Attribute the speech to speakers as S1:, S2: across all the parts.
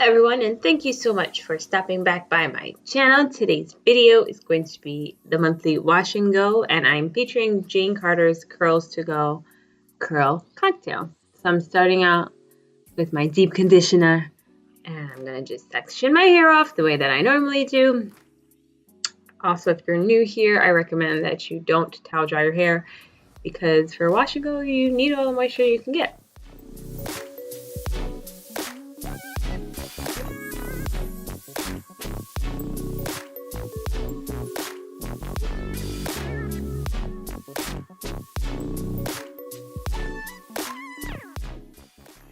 S1: everyone, and thank you so much for stopping back by my channel. Today's video is going to be the monthly wash and go, and I'm featuring Jane Carter's Curls to Go Curl Cocktail. So I'm starting out with my deep conditioner, and I'm going to just section my hair off the way that I normally do. Also, if you're new here, I recommend that you don't towel dry your hair, because for wash and go, you need all the moisture you can get.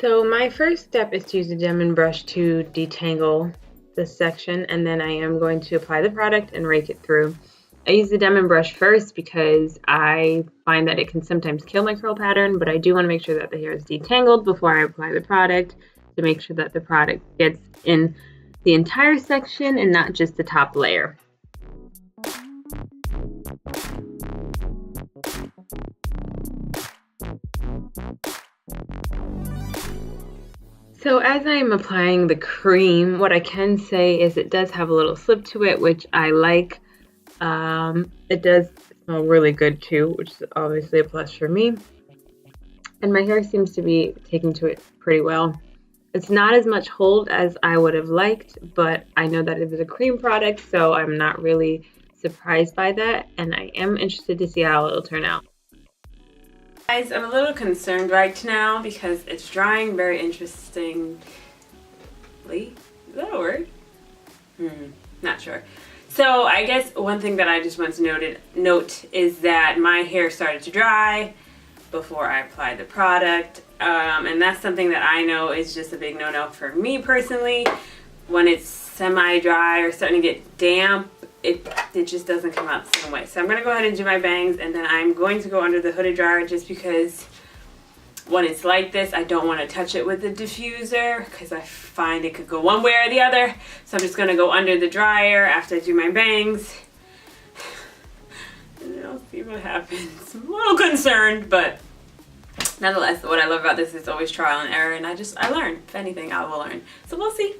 S1: So my first step is to use a diamond brush to detangle this section, and then I am going to apply the product and rake it through. I use the diamond brush first because I find that it can sometimes kill my curl pattern, but I do want to make sure that the hair is detangled before I apply the product to make sure that the product gets in the entire section and not just the top layer. So as I'm applying the cream, what I can say is it does have a little slip to it, which I like. It does smell really good too, which is obviously a plus for me. And my hair seems to be taking to it pretty well. It's not as much hold as I would have liked, but I know that it is a cream product, so I'm not really surprised by that, and I am interested to see how it'll turn out. Guys, I'm a little concerned right now because it's drying very interestingly. Is that a word? Not sure. So I guess one thing that I just want to note is that my hair started to dry before I applied the product. And that's something that I know is just a big no-no for me personally. When it's semi-dry or starting to get damp, it just doesn't come out the same way. So I'm going to go ahead and do my bangs, and then I'm going to go under the hooded dryer just because when it's like this, I don't want to touch it with the diffuser because I find it could go one way or the other. So I'm just going to go under the dryer after I do my bangs. And I'll see what happens. I'm a little concerned, but nonetheless, what I love about this is always trial and error, and I learn. If anything, I will learn. So we'll see.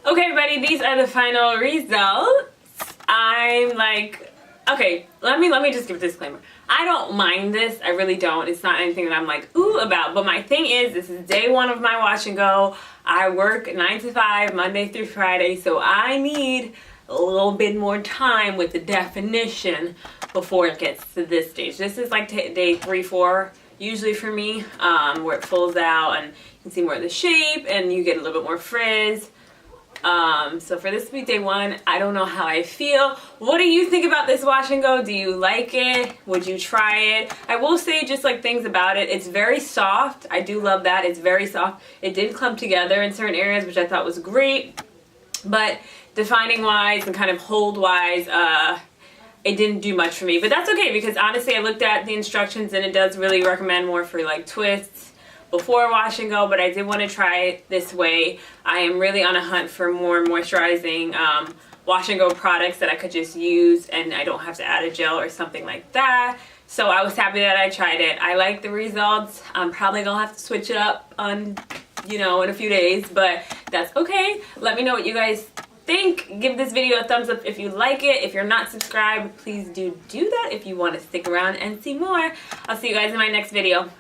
S1: Okay, everybody, these are the final results. I'm like, okay, let me just give a disclaimer. I don't mind this, I really don't. It's not anything that I'm like, ooh, about. But my thing is, this is day one of my wash and go. I work 9 to 5, Monday through Friday, so I need a little bit more time with the definition before it gets to this stage. This is like day 3, 4, usually for me, where it fulls out and you can see more of the shape and you get a little bit more frizz. So for this to be day one, I don't know how I feel. What do you think about this wash and go? Do you like it? Would you try it? I will say just like things about it. It's very soft. I do love that. It's very soft. It did clump together in certain areas, which I thought was great. But defining wise and kind of hold wise, it didn't do much for me. But that's okay because honestly, I looked at the instructions and it does really recommend more for like twists before wash and go, but I did want to try it this way. I am really on a hunt for more moisturizing wash and go products that I could just use and I don't have to add a gel or something like that. So I was happy that I tried it. I like the results. I'm probably gonna have to switch it up on, in a few days, but that's okay. Let me know what you guys think. Give this video a thumbs up if you like it. If you're not subscribed, please do that if you want to stick around and see more. I'll see you guys in my next video.